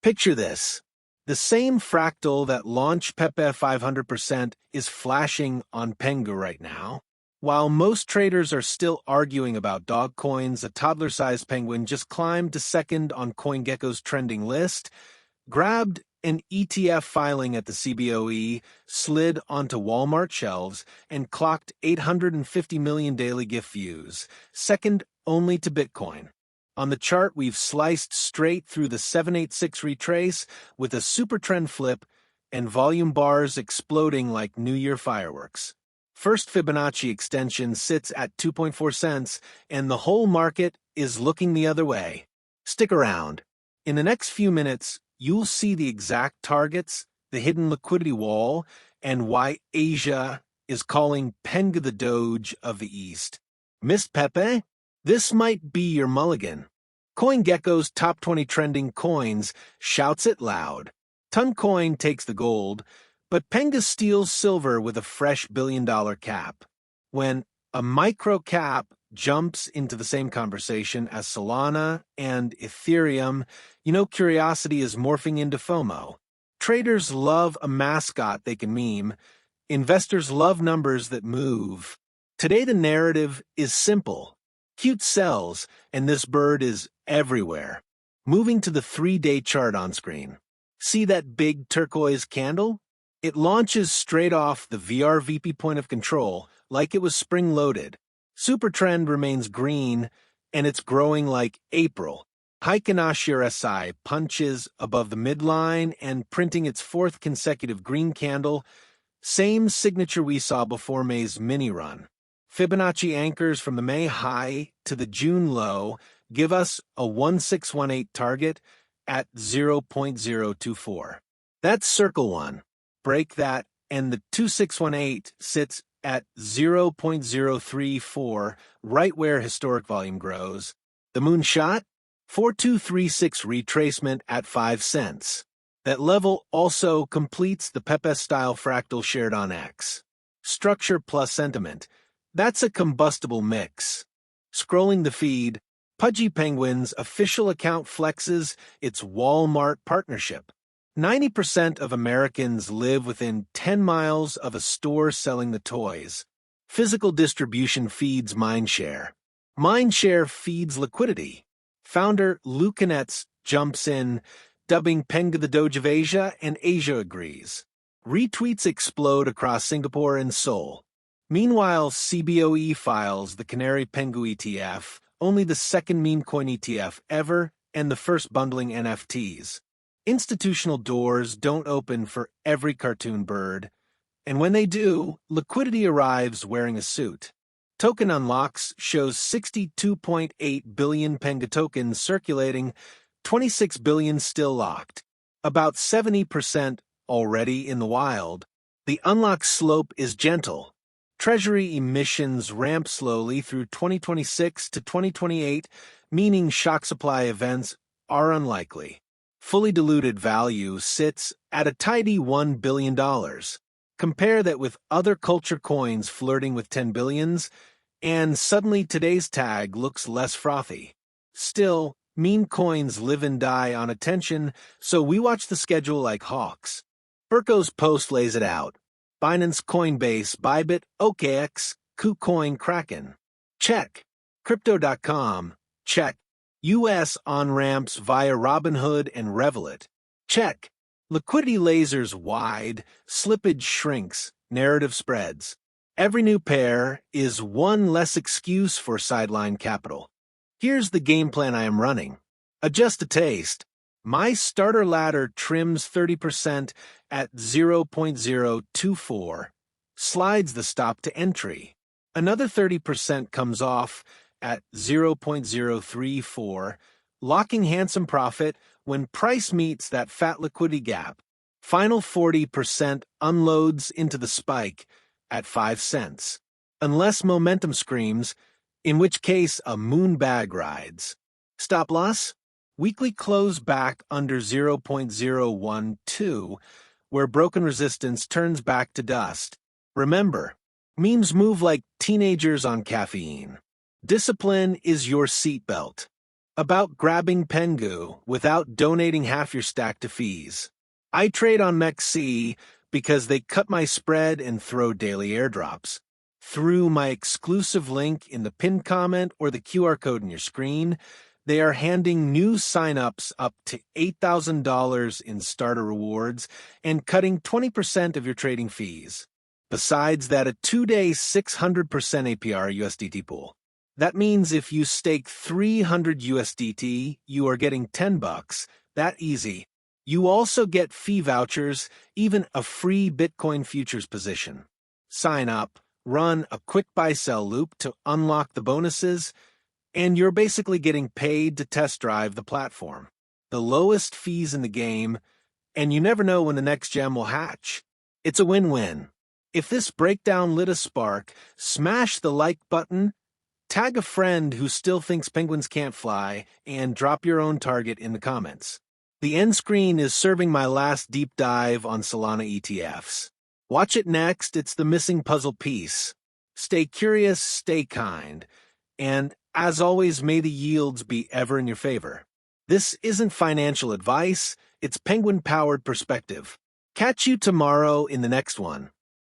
Picture this. The same fractal that launched PEPE 500% is flashing on PENGU right now. While most traders are still arguing about dog coins, a toddler-sized penguin just climbed to second on CoinGecko's trending list, grabbed an ETF filing at the CBOE, slid onto Walmart shelves, and clocked 850 million daily GIF views, second only to Bitcoin. On the chart, we've sliced straight through the 786 retrace with a super trend flip and volume bars exploding like New Year fireworks. First Fibonacci extension sits at 2.4 cents, and the whole market is looking the other way. Stick around. In the next few minutes, you'll see the exact targets, the hidden liquidity wall, and why Asia is calling PENGU the Doge of the East. Missed PEPE? This might be your mulligan. CoinGecko's top 20 trending coins shouts it loud. Toncoin takes the gold, but PENGU steals silver with a fresh billion-dollar cap. When a micro cap jumps into the same conversation as Solana and Ethereum, curiosity is morphing into FOMO. Traders love a mascot they can meme. Investors love numbers that move. Today the narrative is simple. Cute sells, and this bird is everywhere. Moving to the 3-day chart on screen. See that big turquoise candle? It launches straight off the VRVP point of control, like it was spring-loaded. Supertrend remains green, and it's growing like April. Heikin-Ashi RSI punches above the midline and printing its fourth consecutive green candle, same signature we saw before May's mini-run. Fibonacci anchors from the May high to the June low give us a 1618 target at 0.024. That's circle 1. Break that, and the 2618 sits at 0.034, right where historic volume grows. The moonshot? 4236 retracement at 5 cents. That level also completes the PEPE-style fractal shared on X. Structure plus sentiment. That's a combustible mix. Scrolling the feed, Pudgy Penguin's official account flexes its Walmart partnership. 90% of Americans live within 10 miles of a store selling the toys. Physical distribution feeds mindshare. Mindshare feeds liquidity. Founder Lou Knetz jumps in, dubbing PENGU the Doge of Asia, and Asia agrees. Retweets explode across Singapore and Seoul. Meanwhile, CBOE files the Canary PENGU ETF, only the second meme coin ETF ever and the first bundling NFTs. Institutional doors don't open for every cartoon bird, and when they do, liquidity arrives wearing a suit. Token unlocks shows 62.8 billion PENGU tokens circulating, 26 billion still locked. About 70% already in the wild. The unlock slope is gentle. Treasury emissions ramp slowly through 2026 to 2028, meaning shock supply events are unlikely. Fully diluted value sits at a tidy $1 billion. Compare that with other culture coins flirting with 10 billions, and suddenly today's tag looks less frothy. Still, meme coins live and die on attention, so we watch the schedule like hawks. Burko's post lays it out. Binance, Coinbase, Bybit, OKX, KuCoin, Kraken. Check. Crypto.com. Check. US on-ramps via Robinhood and Revolut. Check. Liquidity lasers wide, slippage shrinks, narrative spreads. Every new pair is one less excuse for sideline capital. Here's the game plan I am running. Adjust a taste. My starter ladder trims 30% at 0.024, slides the stop to entry. Another 30% comes off at 0.034, locking handsome profit when price meets that fat liquidity gap. Final 40% unloads into the spike at 5 cents. Unless momentum screams, in which case a moon bag rides. Stop loss? Weekly close back under 0.012, where broken resistance turns back to dust. Remember, memes move like teenagers on caffeine. Discipline is your seatbelt. about grabbing PENGU without donating half your stack to fees. I trade on MEXC because they cut my spread and throw daily airdrops. Through my exclusive link in the pinned comment or the QR code on your screen, they are handing new signups up to $8,000 in starter rewards and cutting 20% of your trading fees. Besides that, a 2-day 600% APR USDT pool. That means if you stake 300 USDT, you are getting $10. That easy. You also get fee vouchers, even a free Bitcoin futures position. Sign up, run a quick buy-sell loop to unlock the bonuses, and you're basically getting paid to test drive the platform. The lowest fees in the game, and you never know when the next gem will hatch. It's a win-win. If this breakdown lit a spark, smash the like button, tag a friend who still thinks penguins can't fly, and drop your own target in the comments. The end screen is serving my last deep dive on Solana ETFs. Watch it next, it's the missing puzzle piece. Stay curious, stay kind, and as always, may the yields be ever in your favor. This isn't financial advice, it's penguin-powered perspective. Catch you tomorrow in the next one.